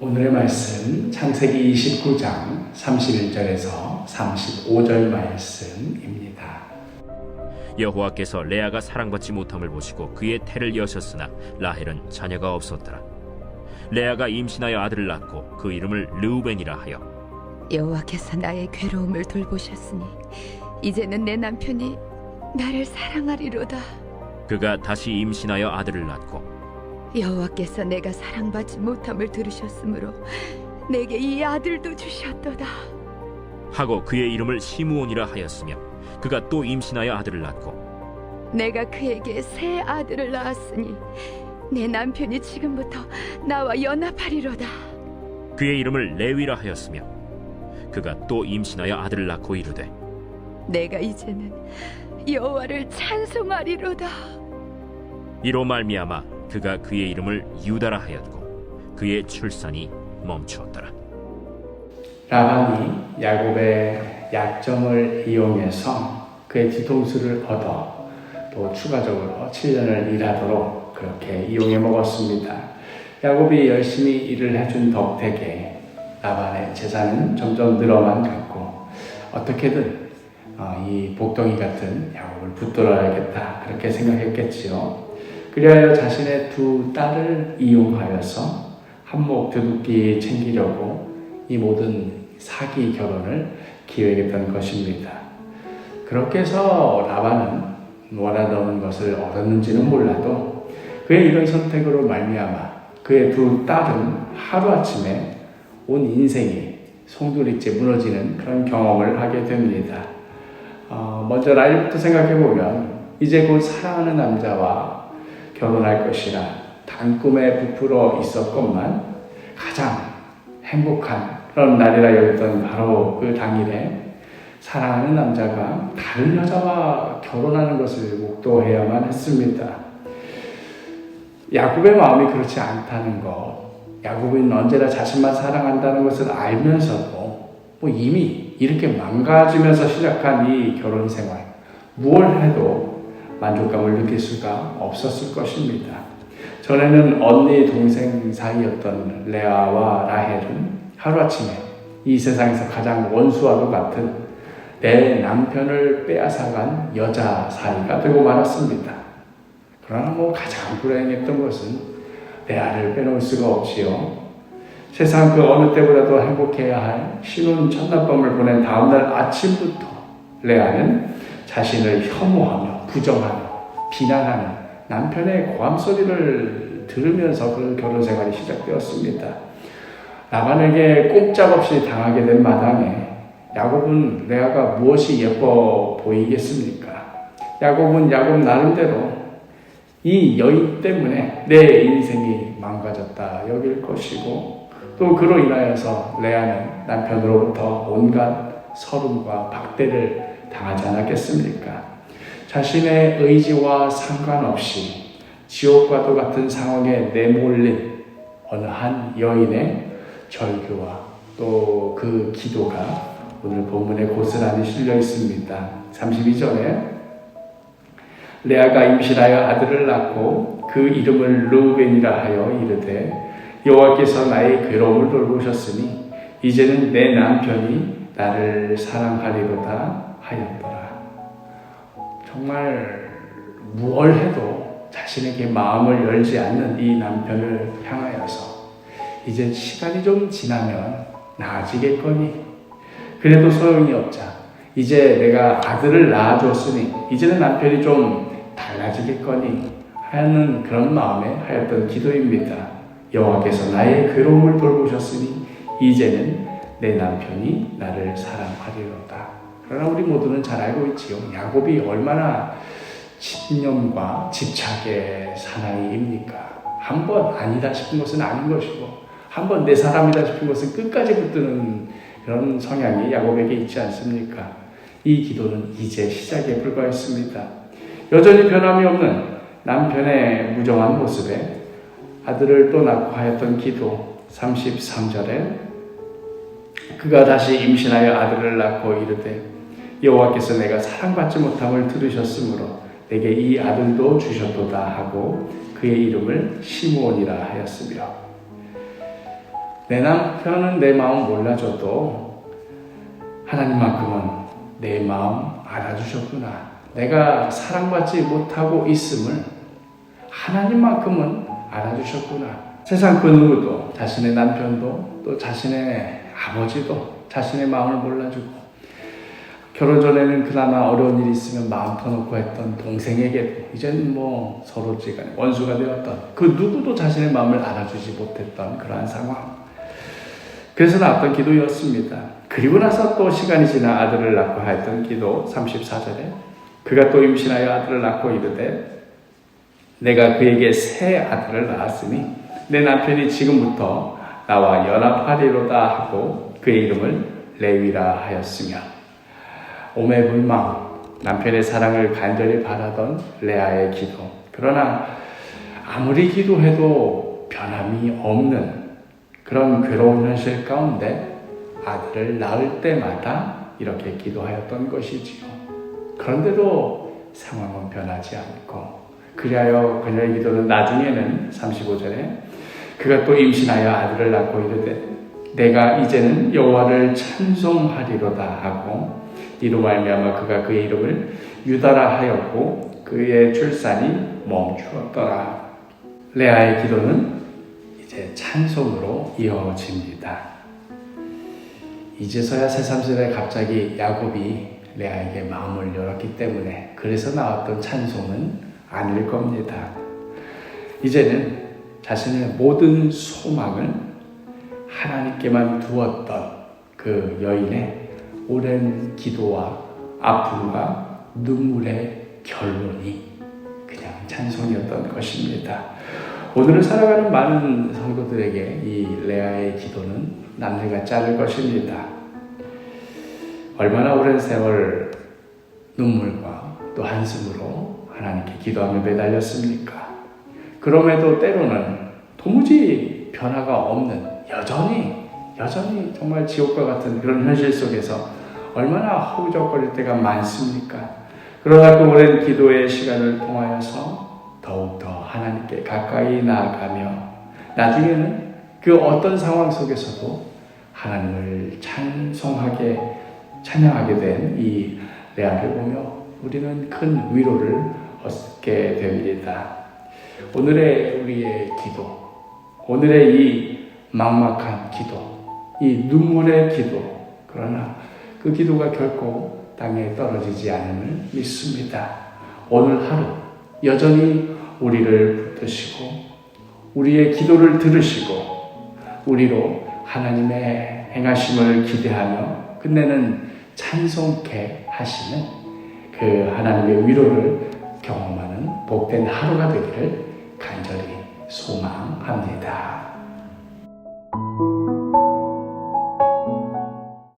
오늘의 말씀 창세기 29장 31절에서 35절 말씀입니다. 여호와께서 레아가 사랑받지 못함을 보시고 그의 태를 여셨으나 라헬은 자녀가 없었더라. 레아가 임신하여 아들을 낳고 그 이름을 르우벤이라 하여 여호와께서 나의 괴로움을 돌보셨으니 이제는 내 남편이 나를 사랑하리로다. 그가 다시 임신하여 아들을 낳고 여호와께서 내가 사랑받지 못함을 들으셨으므로 내게 이 아들도 주셨도다. 하고 그의 이름을 시므온이라 하였으며 그가 또 임신하여 아들을 낳고 내가 그에게 새 아들을 낳았으니 내 남편이 지금부터 나와 연합하리로다. 그의 이름을 레위라 하였으며 그가 또 임신하여 아들을 낳고 이르되 내가 이제는 여호와를 찬송하리로다. 이로 말미암아 그가 그의 이름을 유다라 하였고 그의 출산이 멈추었더라. 라반이 야곱의 약점을 이용해서 그의 뒤통수를 얻어 또 추가적으로 7년을 일하도록 그렇게 이용해 먹었습니다. 야곱이 열심히 일을 해준 덕택에 라반의 재산은 점점 늘어만 갔고 어떻게든 이 복덩이 같은 야곱을 붙들어야겠다 그렇게 생각했겠지요. 그리하여 자신의 두 딸을 이용하여서 한몫 두둑히 챙기려고 이 모든 사기 결혼을 기획했던 것입니다. 그렇게 해서 라반은 원하던 것을 얻었는지는 몰라도 그의 이런 선택으로 말미암아 그의 두 딸은 하루아침에 온 인생이 송두리째 무너지는 그런 경험을 하게 됩니다. 먼저 라헬부터 생각해보면 이제 곧 사랑하는 남자와 결혼할 것이라 단꿈에 부풀어 있었건만 가장 행복한 그런 날이라 여겼던 바로 그 당일에 사랑하는 남자가 다른 여자와 결혼하는 것을 목도해야만 했습니다. 야곱의 마음이 그렇지 않다는 것, 야곱은 언제나 자신만 사랑한다는 것을 알면서도 이미 이렇게 망가지면서 시작한 이 결혼 생활, 무엇을 해도 만족감을 느낄 수가 없었을 것입니다. 전에는 언니 동생 사이였던 레아와 라헬은 하루아침에 이 세상에서 가장 원수와도 같은 내 남편을 빼앗아간 여자 사이가 되고 말았습니다. 그러나 가장 불행했던 것은 레아를 빼놓을 수가 없지요. 세상 그 어느 때보다도 행복해야 할 신혼 첫날밤을 보낸 다음날 아침부터 레아는 자신을 혐오하며 부정하며 비난하는 남편의 고함 소리를 들으면서 그 결혼 생활이 시작되었습니다. 라반에게 꼼짝없이 당하게 된 마당에 야곱은 레아가 무엇이 예뻐 보이겠습니까? 야곱 나름대로 이 여인 때문에 내 인생이 망가졌다 여길 것이고 또 그로 인하여서 레아는 남편으로부터 온갖 서름과 박대를 당하지 않았겠습니까? 자신의 의지와 상관없이 지옥과도 같은 상황에 내몰린 어느 한 여인의 절규와 또 그 기도가 오늘 본문에 고스란히 실려 있습니다. 32절에 레아가 임신하여 아들을 낳고 그 이름을 르우벤이라 하여 이르되 여호와께서 나의 괴로움을 돌보셨으니 이제는 내 남편이 나를 사랑하리로다 하였더라. 정말 무얼 해도 자신에게 마음을 열지 않는 이 남편을 향하여서 이제 시간이 좀 지나면 나아지겠거니 그래도 소용이 없자 이제 내가 아들을 낳아줬으니 이제는 남편이 좀 달라지겠거니 하는 그런 마음에 하였던 기도입니다. 여호와께서 나의 괴로움을 돌보셨으니 이제는 내 남편이 나를 사랑하리로다. 그러나 우리 모두는 잘 알고 있지요. 야곱이 얼마나 집념과 집착의 사나이입니까? 한번 아니다 싶은 것은 아닌 것이고 한번 내 사람이다 싶은 것은 끝까지 붙드는 그런 성향이 야곱에게 있지 않습니까? 이 기도는 이제 시작에 불과했습니다. 여전히 변함이 없는 남편의 무정한 모습에 아들을 또 낳고 하였던 기도 33절에 그가 다시 임신하여 아들을 낳고 이르되 여호와께서 내가 사랑받지 못함을 들으셨으므로 내게 이 아들도 주셨도다 하고 그의 이름을 시므온이라 하였으며 내 남편은 내 마음 몰라줘도 하나님만큼은 내 마음 알아주셨구나. 내가 사랑받지 못하고 있음을 하나님만큼은 알아주셨구나. 세상 그 누구도, 자신의 남편도 또 자신의 아버지도 자신의 마음을 몰라주고, 결혼 전에는 그나마 어려운 일이 있으면 마음 터놓고 했던 동생에게도 이제는 뭐 서로지간에 원수가 되었던 그 누구도 자신의 마음을 알아주지 못했던 그러한 상황. 그래서 나왔던 기도였습니다. 그리고 나서 또 시간이 지나 아들을 낳고 하였던 기도 34절에 그가 또 임신하여 아들을 낳고 이르되 내가 그에게 새 아들을 낳았으니 내 남편이 지금부터 나와 연합하리로다 하고 그의 이름을 레위라 하였으며, 오매불망 남편의 사랑을 간절히 바라던 레아의 기도. 그러나 아무리 기도해도 변함이 없는 그런 괴로운 현실 가운데 아들을 낳을 때마다 이렇게 기도하였던 것이지요. 그런데도 상황은 변하지 않고, 그리하여 그녀의 기도는 나중에는 35절에 그가 또 임신하여 아들을 낳고 이르되 내가 이제는 여호와를 찬송하리로다 하고 이로 말미암아 그가 그의 이름을 유다라 하였고 그의 출산이 멈추었더라. 레아의 기도는 이제 찬송으로 이어집니다. 이제서야 새삼스레 갑자기 야곱이 레아에게 마음을 열었기 때문에 그래서 나왔던 찬송은 아닐 겁니다. 이제는 자신의 모든 소망을 하나님께만 두었던 그 여인의 오랜 기도와 아픔과 눈물의 결론이 그냥 찬송이었던 것입니다. 오늘을 살아가는 많은 성도들에게 이 레아의 기도는 남들과 자를 것입니다. 얼마나 오랜 세월 눈물과 또 한숨으로 하나님께 기도하며 매달렸습니까? 그럼에도 때로는 도무지 변화가 없는 여전히 정말 지옥과 같은 그런 현실 속에서 얼마나 허우적거릴 때가 많습니까? 그러나 그 오랜 기도의 시간을 통하여서 더욱더 하나님께 가까이 나아가며 나중에는 그 어떤 상황 속에서도 하나님을 찬양하게 된 이 레아를 보며 우리는 큰 위로를 얻게 됩니다. 오늘의 우리의 기도, 오늘의 이 막막한 기도, 이 눈물의 기도, 그러나 그 기도가 결코 땅에 떨어지지 않음을 믿습니다. 오늘 하루 여전히 우리를 붙드시고 우리의 기도를 들으시고 우리로 하나님의 행하심을 기대하며 끝내는 찬송케 하시는 그 하나님의 위로를 경험하는 복된 하루가 되기를 간절히 소망합니다.